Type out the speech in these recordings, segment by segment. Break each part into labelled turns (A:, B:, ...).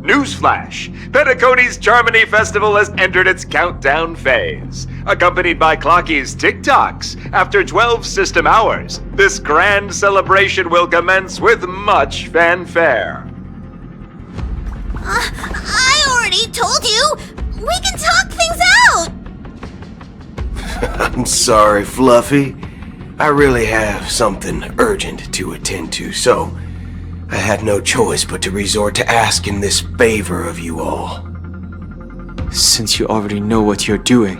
A: Newsflash! Penacony's Charmony Festival has entered its countdown phase. Accompanied by Clocky's TikToks, after 12 system hours, this grand celebration will commence with much fanfare.
B: I already told you! We can talk things out!
C: I'm sorry, Fluffy. I really have something urgent to attend to, so I had no choice but to resort to asking this favor of you all.
D: Since you already know what you're doing,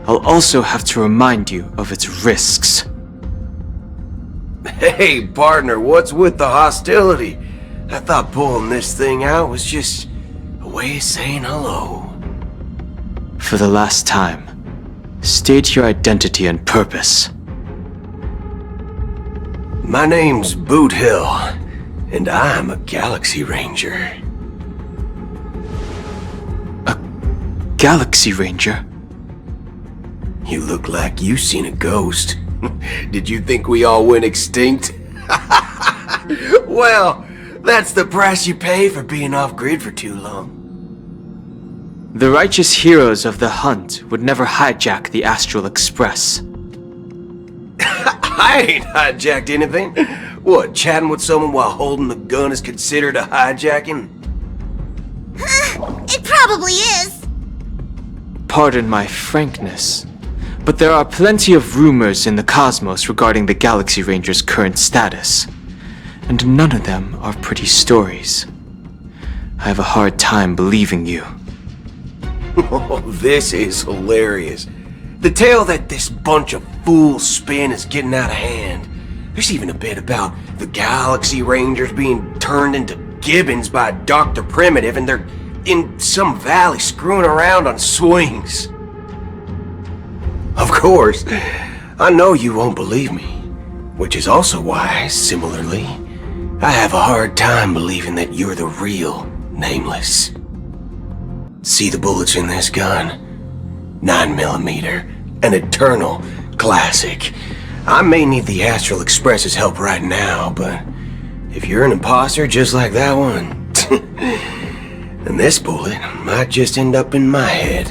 D: I'll also have to remind you of its risks.
C: Hey, partner, what's with the hostility? I thought pulling this thing out was just a way of saying hello.
D: For the last time, state your identity and purpose.
C: My name's Boot Hill, and I'm a Galaxy Ranger.
D: A Galaxy Ranger?
C: You look like you seen a ghost. Did you think we all went extinct? Well, that's the price you pay for being off-grid for too long.
D: The righteous heroes of the hunt would never hijack the Astral Express.
C: I ain't hijacked anything. What, chatting with someone while holding the gun is considered a hijacking?
B: It probably is.
D: Pardon my frankness, but there are plenty of rumors in the cosmos regarding the Galaxy Ranger's current status, and none of them are pretty stories. I have a hard time believing you.
C: Oh, this is hilarious. The tale that this bunch of fools spin is getting out of hand. There's even a bit about the Galaxy Rangers being turned into gibbons by Dr. Primitive, and they're in some valley screwing around on swings. Of course, I know you won't believe me, which is also why, similarly, I have a hard time believing that you're the real Nameless. See the bullets in this gun? 9mm, an eternal classic. I may need the Astral Express's help right now, but if you're an imposter just like that one, then this bullet might just end up in my head.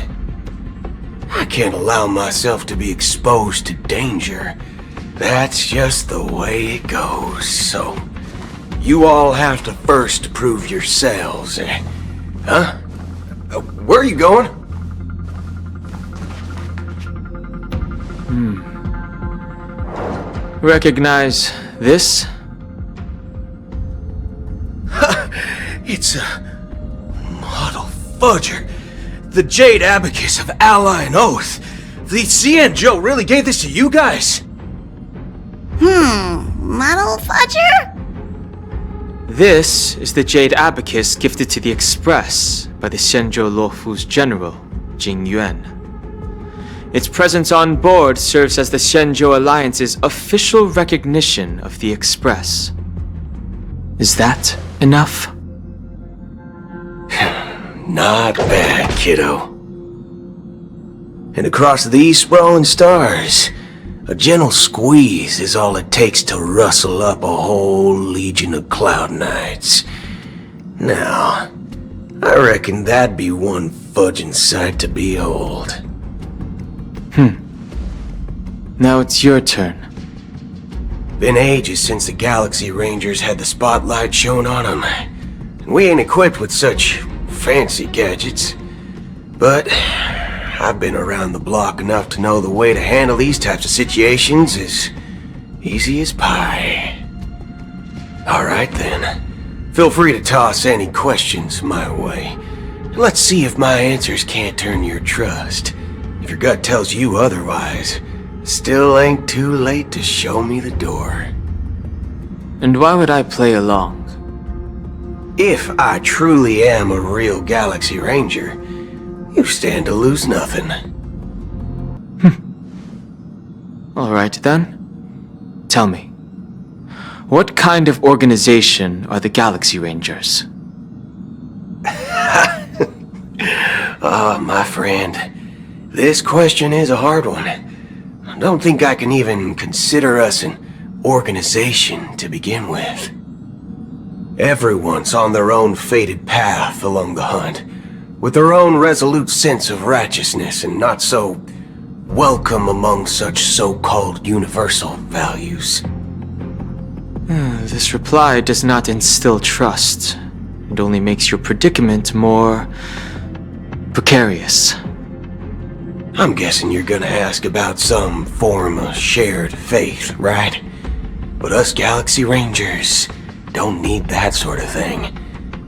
C: I can't allow myself to be exposed to danger. That's just the way it goes, so you all have to first prove yourselves. Huh? Where are you going?
D: Recognize this?
C: It's a model fudger. The Jade Abacus of Ally and Oath. The Syanjo really gave this to you guys?
B: Model fudger?
D: This is the Jade Abacus gifted to the Express by the Syanjo Lofu's general, Jing Yuan. Its presence on board serves as the Syanjo Alliance's official recognition of the Express. Is that enough?
C: Not bad, kiddo. And across these sprawling stars, a gentle squeeze is all it takes to rustle up a whole legion of Cloud Knights. Now, I reckon that'd be one fudging sight to behold.
D: Now it's your turn.
C: Been ages since the Galaxy Rangers had the spotlight shown on them. And we ain't equipped with such fancy gadgets. But I've been around the block enough to know the way to handle these types of situations is easy as pie. Alright then. Feel free to toss any questions my way. And let's see if my answers can't turn your trust. If your gut tells you otherwise, still ain't too late to show me the door.
D: And why would I play along?
C: If I truly am a real Galaxy Ranger, you stand to lose nothing.
D: Alright then. Tell me, what kind of organization are the Galaxy Rangers?
C: Oh, my friend. This question is a hard one. I don't think I can even consider us an organization to begin with. Everyone's on their own fated path along the hunt, with their own resolute sense of righteousness and not so welcome among such so-called universal values.
D: This reply does not instill trust. It only makes your predicament more precarious.
C: I'm guessing you're gonna ask about some form of shared faith, right? But us Galaxy Rangers don't need that sort of thing.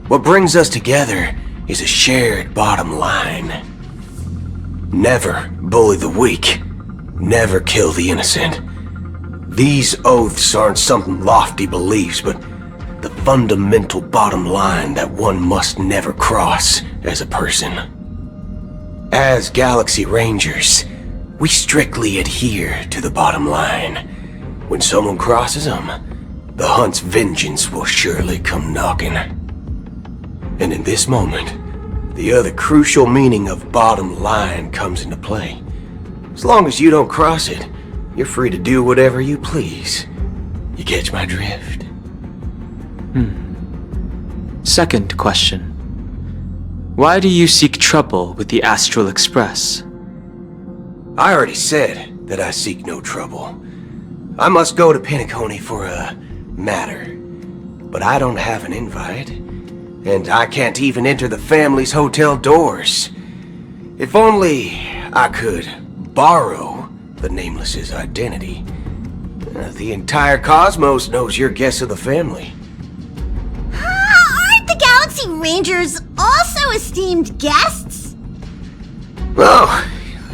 C: What brings us together is a shared bottom line. Never bully the weak. Never kill the innocent. These oaths aren't some lofty beliefs, but the fundamental bottom line that one must never cross as a person. As Galaxy Rangers, we strictly adhere to the bottom line. When someone crosses them, the hunt's vengeance will surely come knocking. And in this moment, the other crucial meaning of bottom line comes into play. As long as you don't cross it, you're free to do whatever you please. You catch my drift?
D: Second question. Why do you seek trouble with the Astral Express?
C: I already said that I seek no trouble. I must go to Penacony for a matter. But I don't have an invite. And I can't even enter the family's hotel doors. If only I could borrow the Nameless's identity. The entire cosmos knows you're guests of the family.
B: Aren't the Galaxy Rangers also esteemed guests?
C: Well,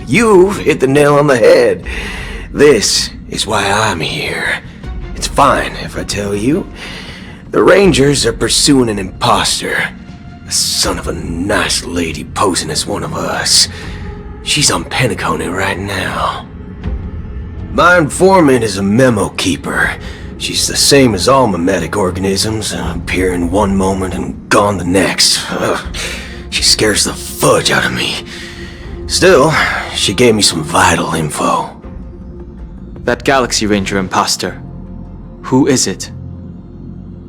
C: you've hit the nail on the head. This is why I'm here. It's fine if I tell you. The Rangers are pursuing an imposter. A son of a nice lady posing as one of us. She's on Penacony right now. My informant is a memo keeper. She's the same as all mimetic organisms, appearing one moment and gone the next. She scares the fudge out of me. Still, she gave me some vital info.
D: That Galaxy Ranger imposter. Who is it?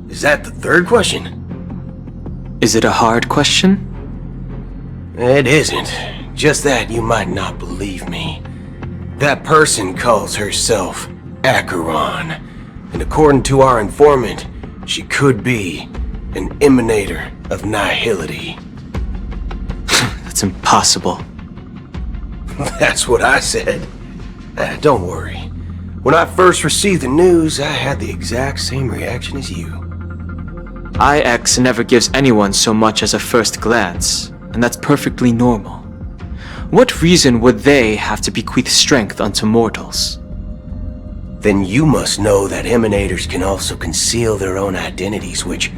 C: Is that the third question?
D: Is it a hard question?
C: It isn't. Just that you might not believe me. That person calls herself Acheron. And according to our informant, she could be an emanator of nihility.
D: That's impossible.
C: That's what I said. Don't worry. When I first received the news, I had the exact same reaction as you.
D: IX never gives anyone so much as a first glance, and that's perfectly normal. What reason would they have to bequeath strength unto mortals?
C: Then you must know that emanators can also conceal their own identities, which,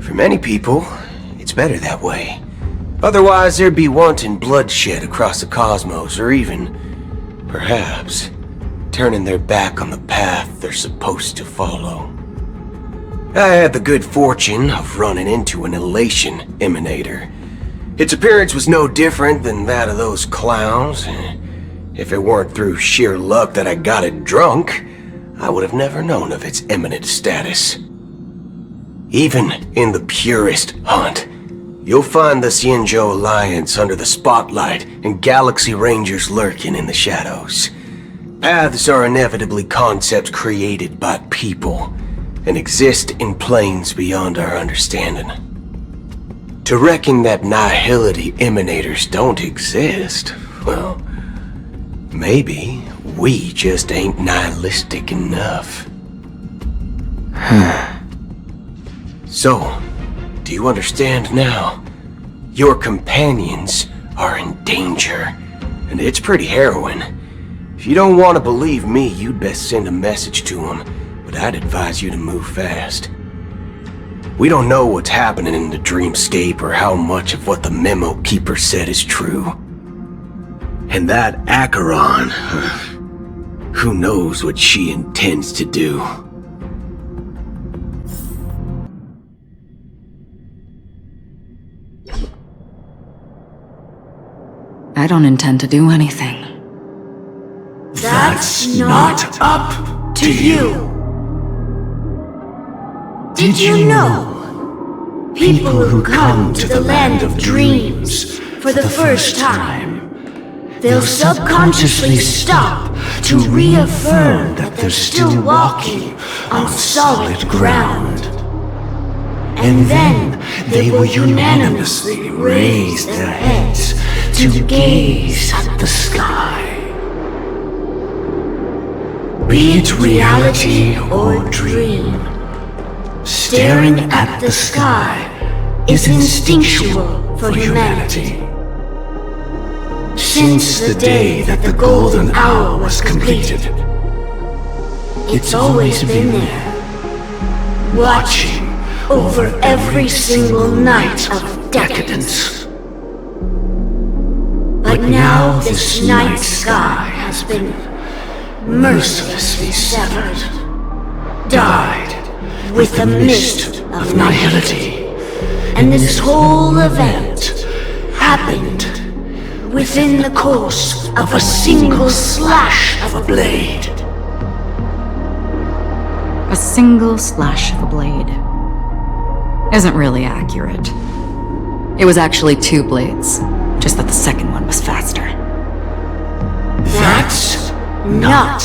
C: for many people, it's better that way. Otherwise, there'd be wanton bloodshed across the cosmos, or even, perhaps, turning their back on the path they're supposed to follow. I had the good fortune of running into an elation emanator. Its appearance was no different than that of those clowns. If it weren't through sheer luck that I got it drunk, I would have never known of its eminent status. Even in the purest hunt, you'll find the Syanzhou Alliance under the spotlight and Galaxy Rangers lurking in the shadows. Paths are inevitably concepts created by people and exist in planes beyond our understanding. To reckon that nihility emanators don't exist, well, maybe we just ain't nihilistic enough. So, do you understand now? Your companions are in danger, and it's pretty harrowing. If you don't want to believe me, you'd best send a message to them, but I'd advise you to move fast. We don't know what's happening in the dreamscape or how much of what the memo keeper said is true. And that Acheron, who knows what she intends to do.
E: I don't intend to do anything.
F: That's not up to you. Did you know People who come to the land of dreams for the first time. They'll subconsciously stop to reaffirm that they're still walking on solid ground. And then they will unanimously raise their heads to gaze at the sky. Be it reality or dream, staring at the sky is instinctual for humanity. Since the day that the golden hour was completed, it's always been there, watching over every single night of decadence. But now this night sky has been mercilessly severed, dyed with the mist of nihility, and this whole event happened within the course of a single slash of a blade.
E: A single slash of a blade isn't really accurate. It was actually 2 blades, just that the second one was faster.
F: That's not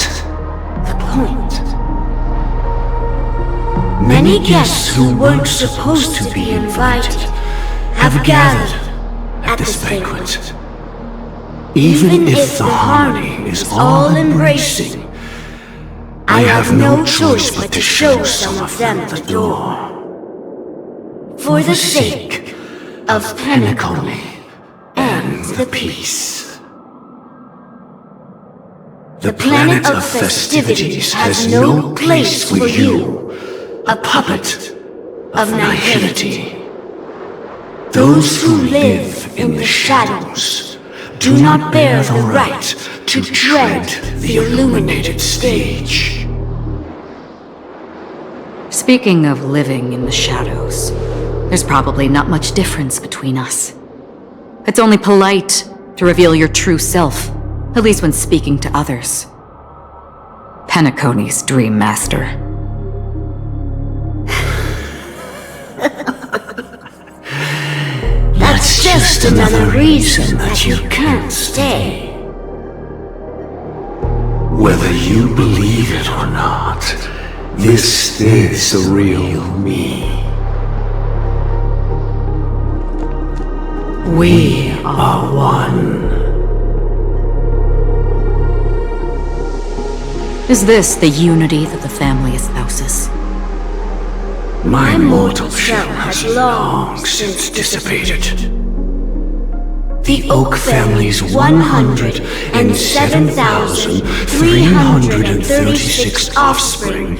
F: the point. Many guests who weren't supposed to be invited have gathered at this banquet. Even if the harmony is all-embracing, I have no choice but to show some of them the door. For the sake of Penacony and the peace. The planet of festivities has no place for you, a puppet of nihility. Those who live in the shadows do not bear the right to tread the illuminated stage.
E: Speaking of living in the shadows, there's probably not much difference between us. It's only polite to reveal your true self, at least when speaking to others. Penacony's Dream Master.
F: That's just another reason that you can't stay.
C: Whether you believe it or not, this is the real me.
F: We are one.
E: Is this the unity that the family espouses?
F: My mortal shell has long since dissipated. The Oak family's 107,336 offspring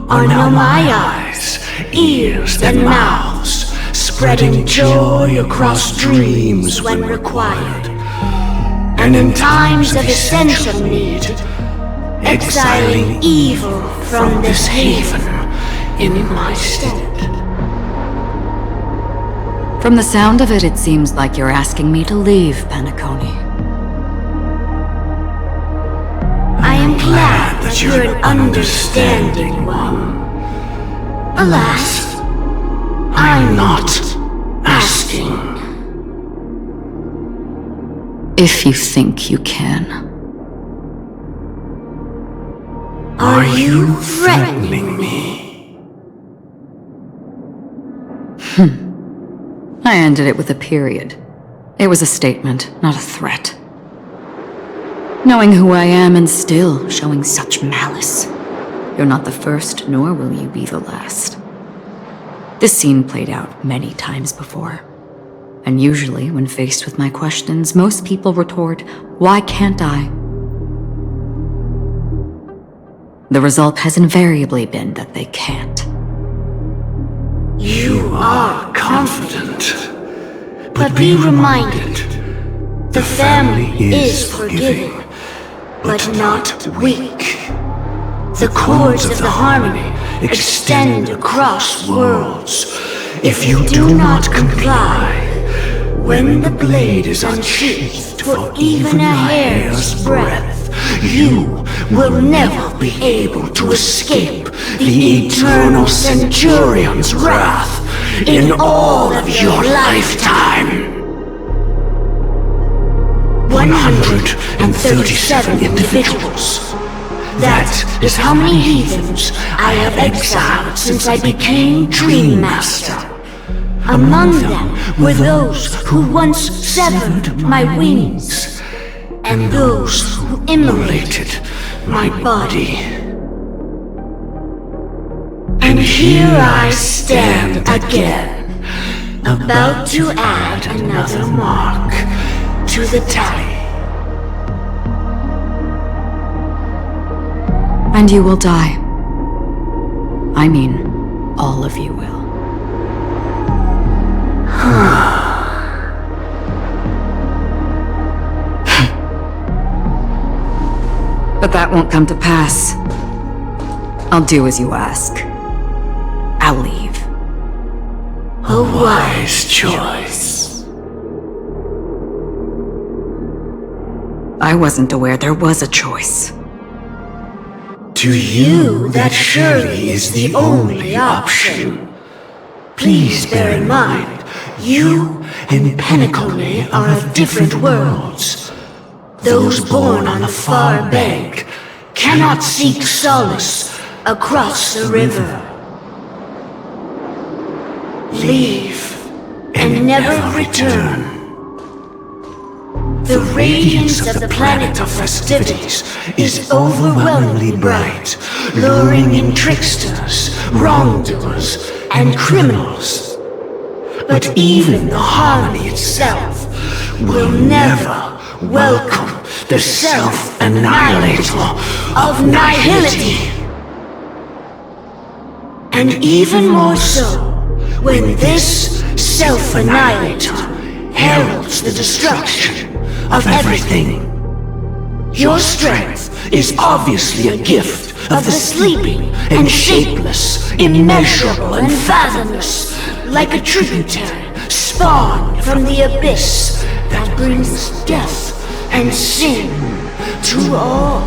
F: are now my eyes, ears, and mouths, spreading joy across dreams when required, and in times of essential need, exiling evil from this haven in my stead.
E: From the sound of it, it seems like you're asking me to leave Penacony.
F: I am glad that you're an understanding one. Alas, I'm not asking.
E: If you think you can.
F: Are you threatening me?
E: I ended it with a period. It was a statement, not a threat. Knowing who I am and still showing such malice. You're not the first, nor will you be the last. This scene played out many times before. And usually, when faced with my questions, most people retort, "Why can't I?" The result has invariably been that they can't.
F: You are confident. But be reminded, the family is forgiving, but not weak. The cords of the harmony extend across worlds. If you do not comply, when the blade is unsheathed for even a hair's breadth, you will never be able to escape the eternal centurion's wrath. in all of your lifetime. 137 individuals. That is how many heathens I have exiled since I became Dream Master. Among them were those who once severed my wings, and those who immolated my body. And here I stand again, about to add another mark to the tally.
E: And you will die. I mean, all of you will. But that won't come to pass. I'll do as you ask. I'll leave.
F: A wise choice.
E: I wasn't aware there was a choice.
F: To you, that surely is the only option. Please bear in mind, you and Penacony are of different worlds. Those born on the far bank cannot seek solace across the river. Leave and never return. The radiance of the planet of festivities is overwhelmingly bright, luring in tricksters, wrongdoers, and criminals. But even the harmony itself will never welcome the self-annihilator of nihility. And even more so, when this self-annihilator heralds the destruction of everything. Your strength is obviously a gift of the sleeping and shapeless, immeasurable and fathomless, like a tributary spawned from the abyss that brings death and sin to all.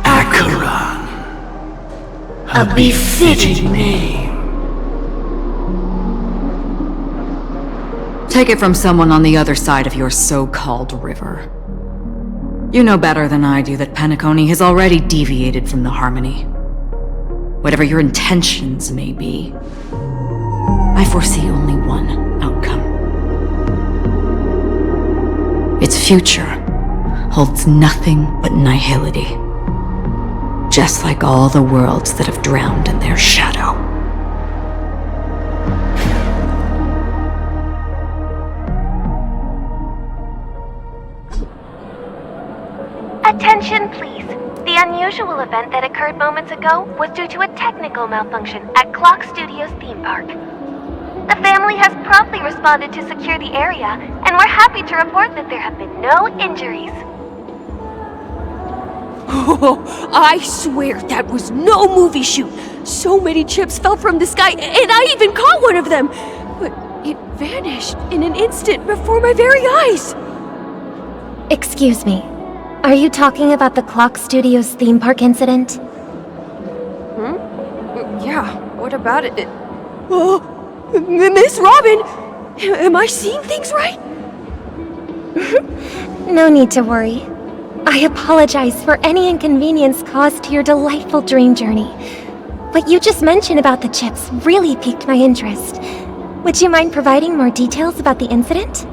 F: Acheron, a befitting name.
E: Take it from someone on the other side of your so-called river. You know better than I do that Penacony has already deviated from the harmony. Whatever your intentions may be, I foresee only one outcome. Its future holds nothing but nihility. Just like all the worlds that have drowned in their shadow.
G: Attention, please. The unusual event that occurred moments ago was due to a technical malfunction at Clock Studios theme park. The family has promptly responded to secure the area, and we're happy to report that there have been no injuries.
H: Oh, I swear that was no movie shoot. So many chips fell from the sky, and I even caught one of them. But it vanished in an instant before my very eyes.
G: Excuse me. Are you talking about the Clock Studios theme park incident?
H: Yeah, what about it? Oh, Miss Robin! Am I seeing things right?
G: No need to worry. I apologize for any inconvenience caused to your delightful dream journey. What you just mentioned about the chips really piqued my interest. Would you mind providing more details about the incident?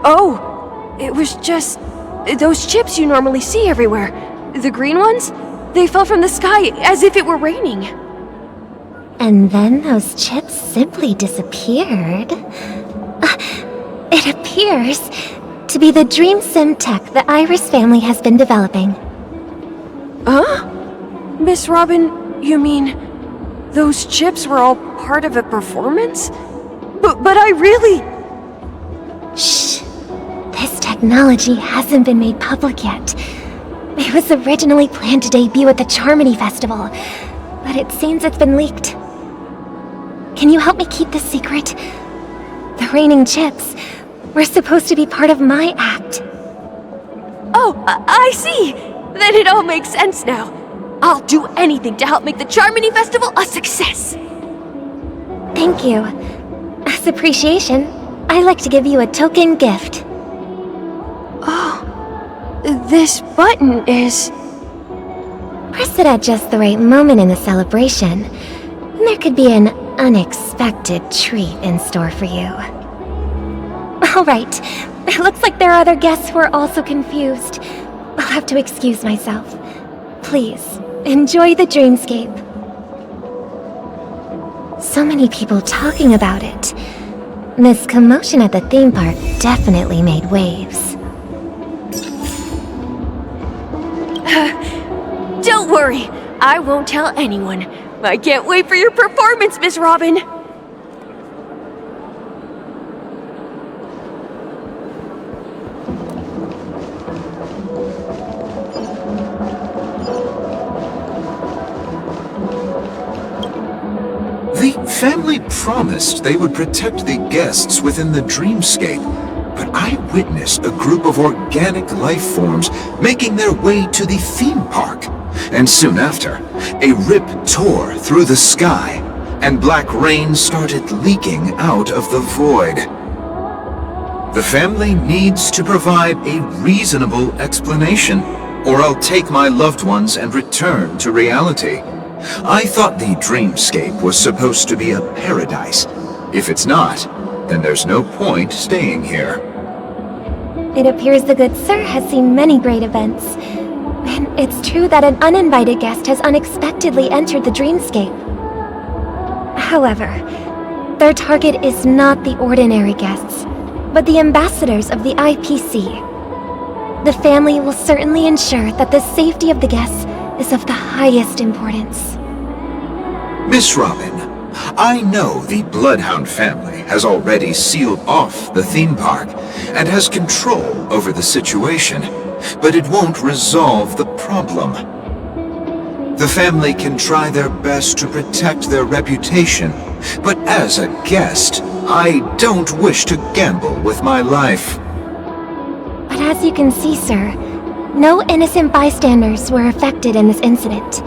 H: Oh, it was just those chips you normally see everywhere. The green ones? They fell from the sky as if it were raining.
G: And then those chips simply disappeared. It appears to be the dream sim tech the Iris family has been developing.
H: Huh? Miss Robin, you mean those chips were all part of a performance? But I really...
G: Shh. This technology hasn't been made public yet. It was originally planned to debut at the Charmony Festival, but it seems it's been leaked. Can you help me keep this secret? The raining chips were supposed to be part of my act.
H: Oh, I see! Then it all makes sense now. I'll do anything to help make the Charmony Festival a success!
G: Thank you. As appreciation, I'd like to give you a token gift.
H: This button is...
G: Press it at just the right moment in the celebration, and there could be an unexpected treat in store for you. Alright, it looks like there are other guests who are also confused. I'll have to excuse myself. Please, enjoy the dreamscape. So many people talking about it. This commotion at the theme park definitely made waves.
H: Don't worry, I won't tell anyone. I can't wait for your performance, Miss Robin!
I: The family promised they would protect the guests within the dreamscape, but I witnessed a group of organic life forms making their way to the theme park. And soon after, a rip tore through the sky, and black rain started leaking out of the void. The family needs to provide a reasonable explanation, or I'll take my loved ones and return to reality. I thought the dreamscape was supposed to be a paradise. If it's not, then there's no point staying here.
G: It appears the good sir has seen many great events. And it's true that an uninvited guest has unexpectedly entered the dreamscape. However, their target is not the ordinary guests, but the ambassadors of the IPC. The family will certainly ensure that the safety of the guests is of the highest importance.
I: Miss Robin, I know the Bloodhound family has already sealed off the theme park and has control over the situation, but it won't resolve the problem. The family can try their best to protect their reputation, but as a guest, I don't wish to gamble with my life.
G: But as you can see, sir, no innocent bystanders were affected in this incident.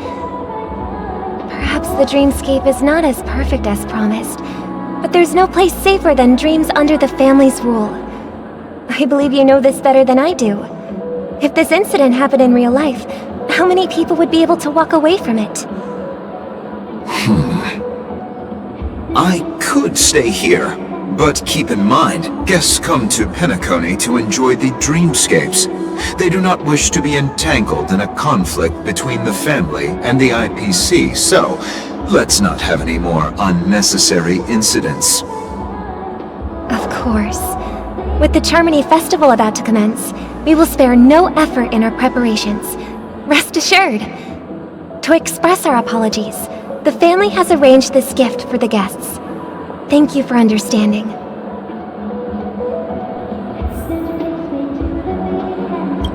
G: Perhaps the dreamscape is not as perfect as promised, but there's no place safer than dreams under the family's rule. I believe you know this better than I do. If this incident happened in real life, how many people would be able to walk away from it?
I: I could stay here, but keep in mind, guests come to Penacony to enjoy the dreamscapes. They do not wish to be entangled in a conflict between the family and the IPC, so let's not have any more unnecessary incidents.
G: Of course. With the Charmony Festival about to commence, we will spare no effort in our preparations. Rest assured. To express our apologies, the family has arranged this gift for the guests. Thank you for understanding.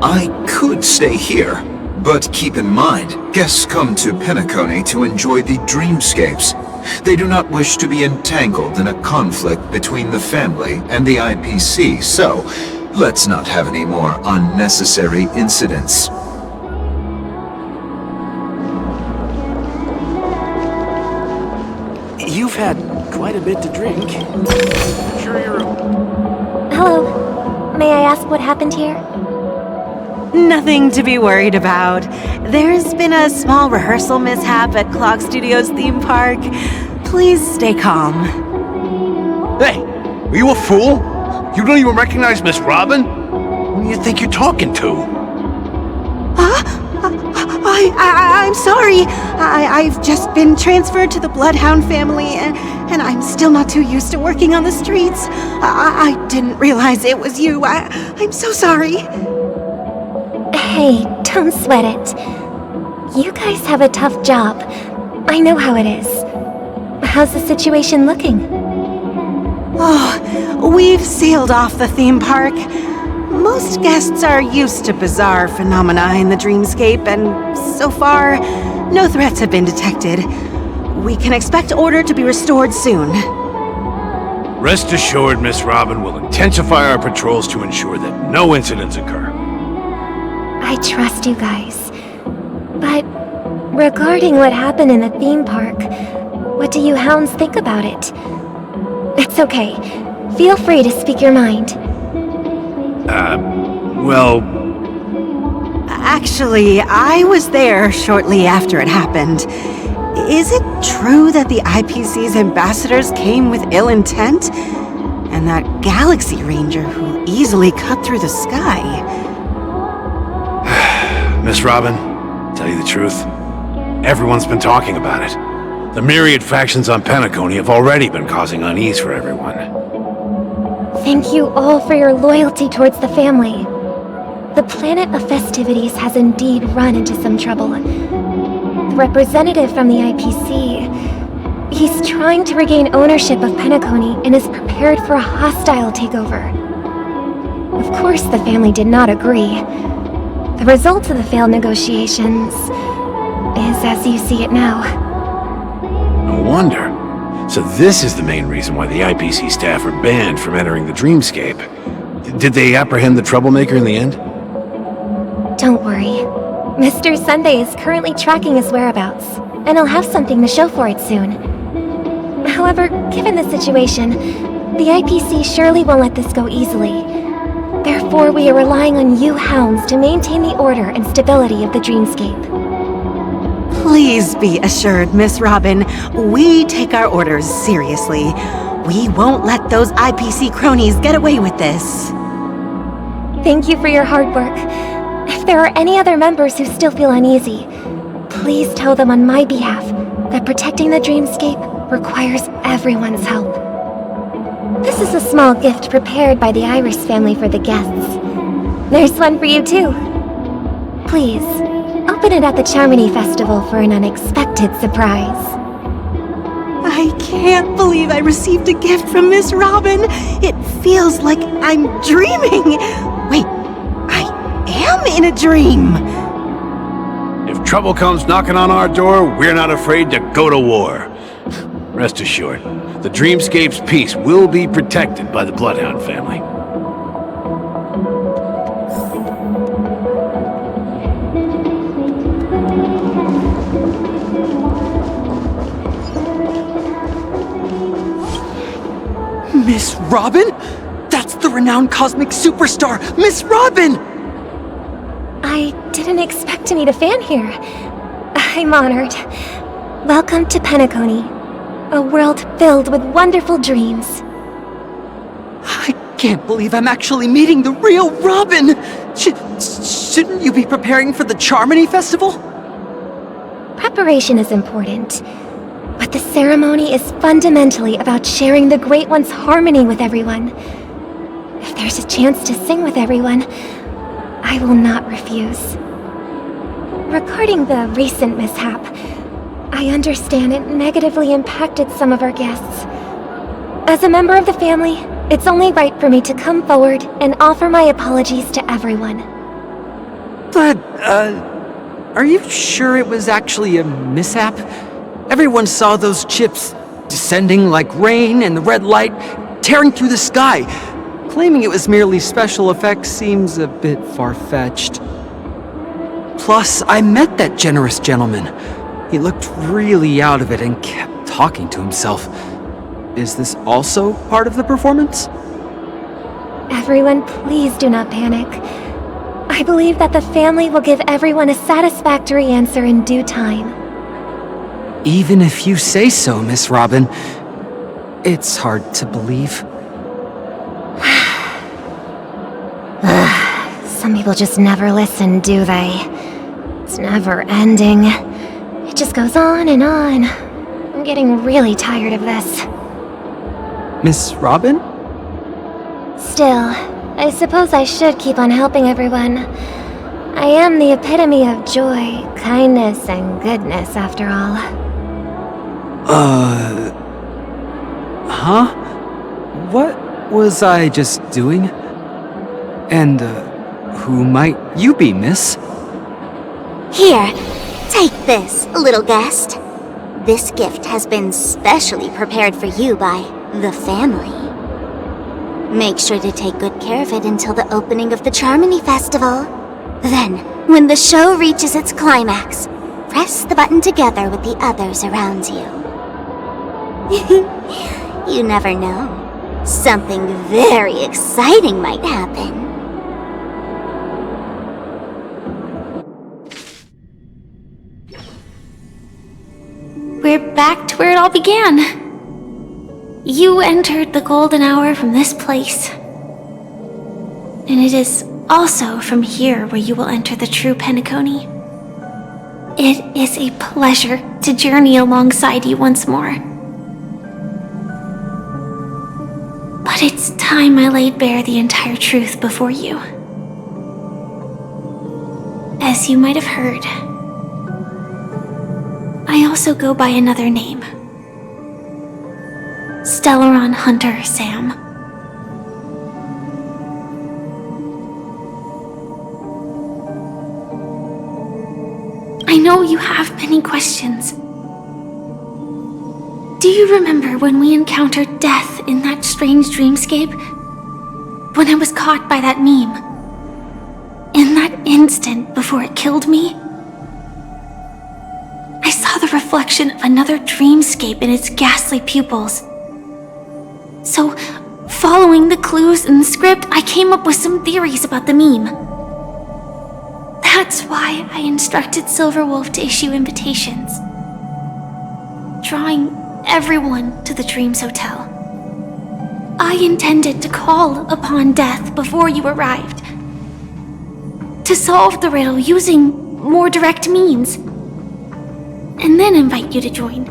I: I could stay here, but keep in mind, guests come to Penacony to enjoy the dreamscapes. They do not wish to be entangled in a conflict between the family and the IPC, so let's not have any more unnecessary incidents.
J: You've had quite a bit to drink. Sure you're...
G: Hello. May I ask what happened here?
K: Nothing to be worried about. There's been a small rehearsal mishap at Clock Studios theme park. Please stay calm.
J: Hey, are you a fool? You don't even recognize Miss Robin? Who do you think you're talking to?
K: I'm sorry. I've just been transferred to the Bloodhound family, and I'm still not too used to working on the streets. I didn't realize it was you. I'm so sorry.
G: Hey, don't sweat it. You guys have a tough job. I know how it is. How's the situation looking?
K: Oh, we've sealed off the theme park. Most guests are used to bizarre phenomena in the dreamscape, and so far, no threats have been detected. We can expect order to be restored soon.
J: Rest assured, Miss Robin will intensify our patrols to ensure that no incidents occur.
G: I trust you guys. But Regarding what happened in the theme park, what do you hounds think about it? It's okay. Feel free to speak your mind.
J: Well...
K: Actually, I was there shortly after it happened. Is it true that the IPC's ambassadors came with ill intent? And that Galaxy Ranger who easily cut through the sky?
J: Miss Robin, tell you the truth, everyone's been talking about it. The myriad factions on Penacony have already been causing unease for everyone.
G: Thank you all for your loyalty towards the family. The planet of festivities has indeed run into some trouble. The representative from the IPC, he's trying to regain ownership of Penacony and is prepared for a hostile takeover. Of course, the family did not agree. The result of the failed negotiations is as you see it now.
J: No wonder. So this is the main reason why the IPC staff are banned from entering the dreamscape. Did they apprehend the troublemaker in the end?
G: Don't worry. Mr. Sunday is currently tracking his whereabouts, and he'll have something to show for it soon. However, given the situation, the IPC surely won't let this go easily. Therefore, we are relying on you hounds to maintain the order and stability of the dreamscape.
K: Please be assured, Miss Robin, we take our orders seriously. We won't let those IPC cronies get away with this.
G: Thank you for your hard work. If there are any other members who still feel uneasy, please tell them on my behalf that protecting the dreamscape requires everyone's help. This is a small gift prepared by the Iris family for the guests. There's one for you too. Please, open it at the Charmony Festival for an unexpected surprise.
K: I can't believe I received a gift from Miss Robin. It feels like I'm dreaming. Wait, I am in a dream.
J: If trouble comes knocking on our door, we're not afraid to go to war. Rest assured, the dreamscape's peace will be protected by the Bloodhound family.
L: Miss Robin? That's the renowned cosmic superstar, Miss Robin!
G: I didn't expect to meet a fan here. I'm honored. Welcome to Penacony, a world filled with wonderful dreams.
L: I can't believe I'm actually meeting the real Robin! Shouldn't you be preparing for the Charmony Festival?
G: Preparation is important, but the ceremony is fundamentally about sharing the Great One's harmony with everyone. If there's a chance to sing with everyone, I will not refuse. Regarding the recent mishap, I understand it negatively impacted some of our guests. As a member of the family, it's only right for me to come forward and offer my apologies to everyone.
L: But, are you sure it was actually a mishap? Everyone saw those chips descending like rain and the red light tearing through the sky. Claiming it was merely special effects seems a bit far-fetched. Plus, I met that generous gentleman. He looked really out of it and kept talking to himself. Is this also part of the performance?
G: Everyone, please do not panic. I believe that the family will give everyone a satisfactory answer in due time.
L: Even if you say so, Miss Robin, it's hard to believe.
G: Some people just never listen, do they? It's never ending. It just goes on and on. I'm getting really tired of this.
L: Miss Robin?
G: Still, I suppose I should keep on helping everyone. I am the epitome of joy, kindness, and goodness, after all.
L: Huh? What was I just doing? And, who might you be, miss?
B: Here, take this, little guest. This gift has been specially prepared for you by the family. Make sure to take good care of it until the opening of the Charmony Festival. Then, when the show reaches its climax, press the button together with the others around you. You never know. Something very exciting might happen.
F: We're back to where it all began. You entered the golden hour from this place. And it is also from here where you will enter the true Penacony. It is a pleasure to journey alongside you once more. But it's time I laid bare the entire truth before you. As you might have heard, I also go by another name. Stellaron Hunter Sam. I know you have many questions. Do you remember when we encountered death in that strange dreamscape? When I was caught by that meme? In that instant before it killed me? I saw the reflection of another dreamscape in its ghastly pupils. So, following the clues in the script, I came up with some theories about the meme. That's why I instructed Silverwolf to issue invitations, drawing everyone to the Dreams Hotel. I intended to call upon death before you arrived, to solve the riddle using more direct means, and then invite you to join.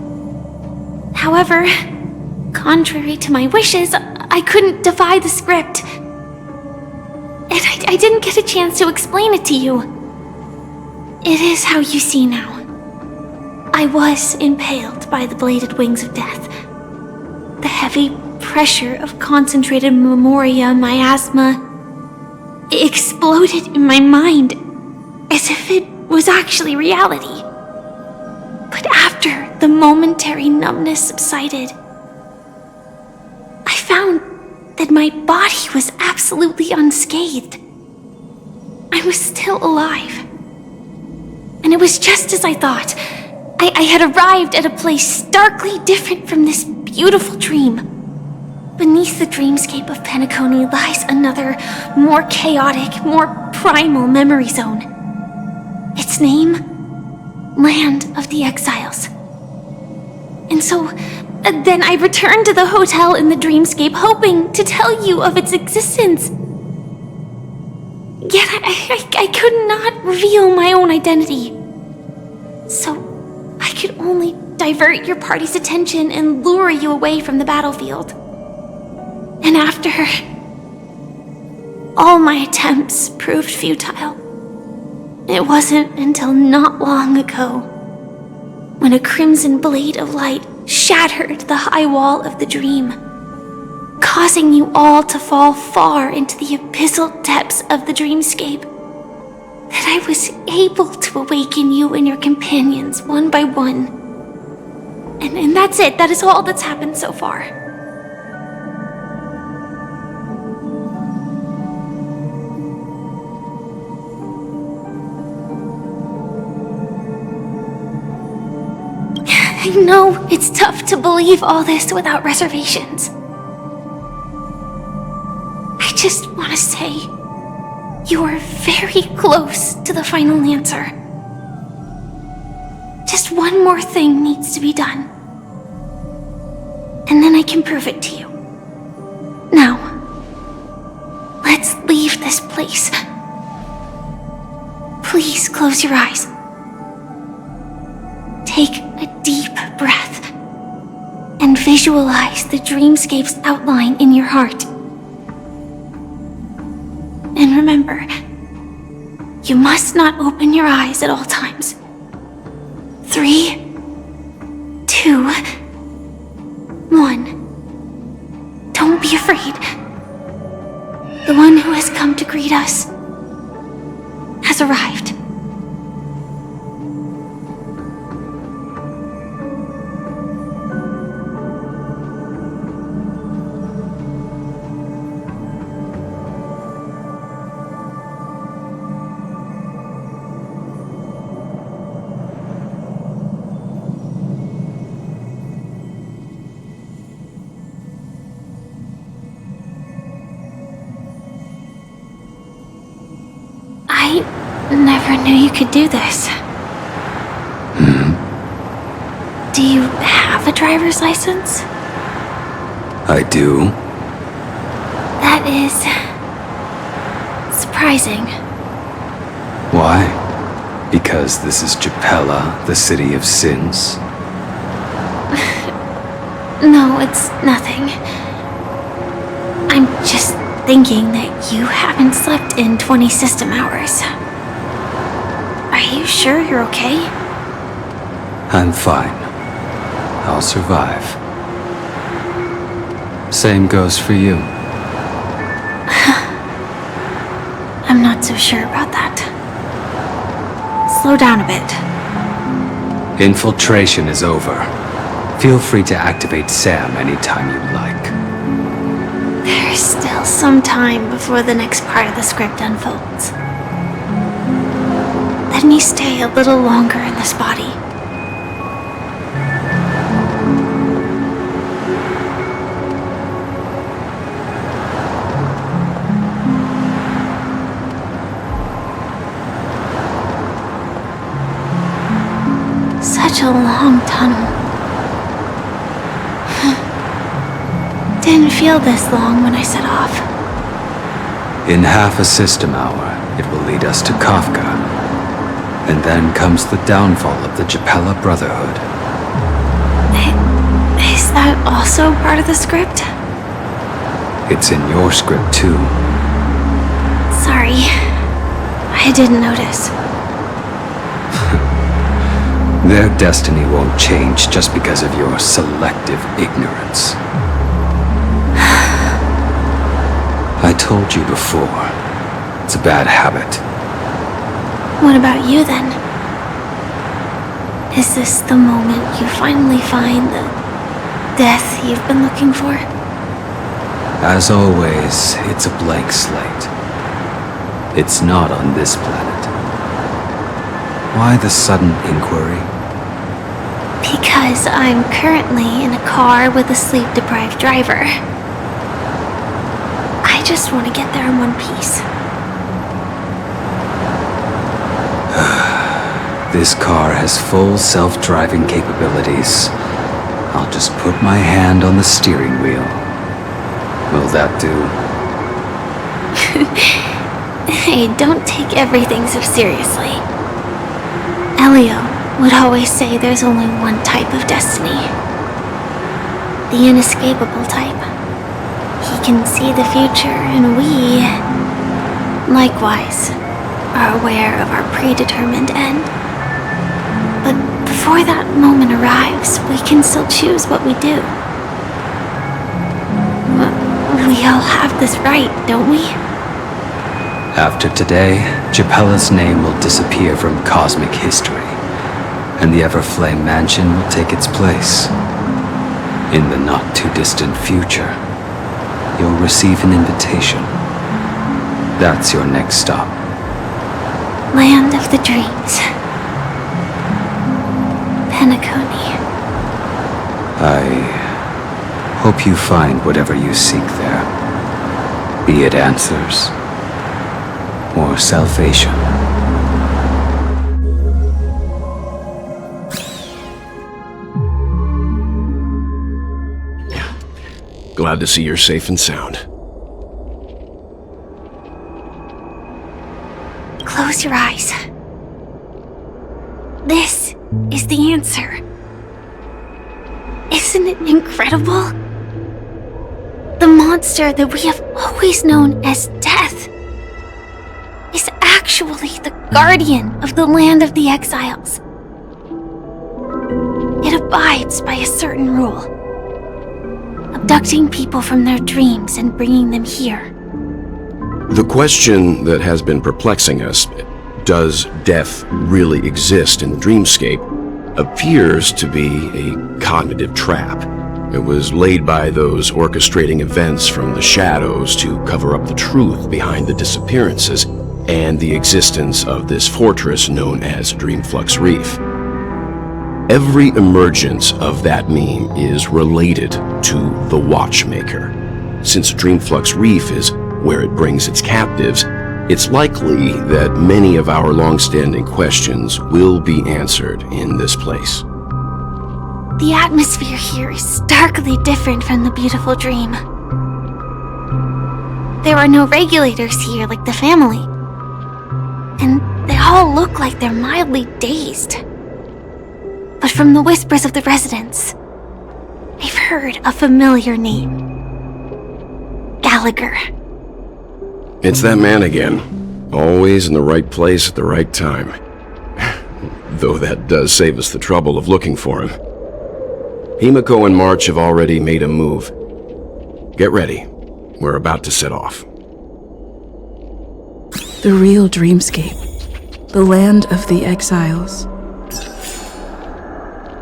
F: However, contrary to my wishes, I couldn't defy the script, and I didn't get a chance to explain it to you. It is how you see now. I was impaled by the bladed wings of death. The heavy pressure of concentrated memoria miasma exploded in my mind as if it was actually reality. But after the momentary numbness subsided, I found that my body was absolutely unscathed. I was still alive. And it was just as I thought. I had arrived at a place starkly different from this beautiful dream. Beneath the dreamscape of Penacony lies another, more chaotic, more primal memory zone. Its name? Land of the Exiles. And so, then I returned to the hotel in the dreamscape, hoping to tell you of its existence. Yet I could not reveal my own identity. So I could only divert your party's attention and lure you away from the battlefield. And after all my attempts proved futile, it wasn't until not long ago when a crimson blade of light shattered the high wall of the dream, causing you all to fall far into the abyssal depths of the dreamscape, that I was able to awaken you and your companions one by one. And that's it. That is all that's happened so far. I know it's tough to believe all this without reservations. I just want to say, you are very close to the final answer. Just one more thing needs to be done. And then I can prove it to you. Now, let's leave this place. Please close your eyes. Take a deep breath and visualize the dreamscape's outline in your heart. And remember, you must not open your eyes at all times. 3, 2, 1. Don't be afraid. The one who has come to greet us has arrived.
G: never knew you could do this. Do you have a driver's license?
M: I do.
G: That is... surprising.
M: Why? Because this is Japella, the city of sins?
G: No, it's nothing. I'm just thinking that you haven't slept in 20 system hours. Are you sure you're okay?
M: I'm fine. I'll survive. Same goes for you.
G: I'm not so sure about that. Slow down a bit.
M: Infiltration is over. Feel free to activate Sam anytime you like.
G: There's still some time before the next part of the script unfolds. Let me stay a little longer in this body. Such a long tunnel. Didn't feel this long when I set off.
M: In half a system hour, it will lead us to Kafka. And then comes the downfall of the Japella Brotherhood.
G: Is that also part of the script?
M: It's in your script too.
G: Sorry. I didn't notice.
M: Their destiny won't change just because of your selective ignorance. I told you before, it's a bad habit.
G: What about you then? Is this the moment you finally find the death you've been looking for?
M: As always, it's a blank slate. It's not on this planet. Why the sudden inquiry?
G: Because I'm currently in a car with a sleep-deprived driver. I just want to get there in one piece.
M: This car has full self-driving capabilities. I'll just put my hand on the steering wheel. Will that do?
G: Hey, don't take everything so seriously. Elio would always say there's only one type of destiny. The inescapable type. He can see the future, and we, likewise, are aware of our predetermined end. But before that moment arrives, we can still choose what we do. We all have this right, don't we?
M: After today, Japella's name will disappear from cosmic history, and the Everflame Mansion will take its place. In the not-too-distant future, you'll receive an invitation. That's your next stop.
G: Land of the Dreams. Penacony.
M: I hope you find whatever you seek there. Be it answers or salvation.
J: Glad to see you're safe and sound.
G: Close your eyes. This is the answer. Isn't it incredible? The monster that we have always known as Death is actually the guardian of the land of the exiles. It abides by a certain rule, abducting people from their dreams and bringing them here.
N: The question that has been perplexing us, does death really exist in the dreamscape, appears to be a cognitive trap. It was laid by those orchestrating events from the shadows to cover up the truth behind the disappearances and the existence of this fortress known as Dreamflux Reef. Every emergence of that meme is related to the Watchmaker. Since Dreamflux Reef is where it brings its captives, It's likely that many of our long-standing questions will be answered in this place.
B: The atmosphere here is starkly different from the beautiful dream. There are no regulators here like the family. And they all look like they're mildly dazed. But from the whispers of the residents, I've heard a familiar name. Gallagher.
N: It's that man again. Always in the right place at the right time. Though that does save us the trouble of looking for him. Himiko and March have already made a move. Get ready. We're about to set off.
O: The real dreamscape. The land of the exiles.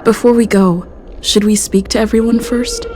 O: Before we go, should we speak to everyone first?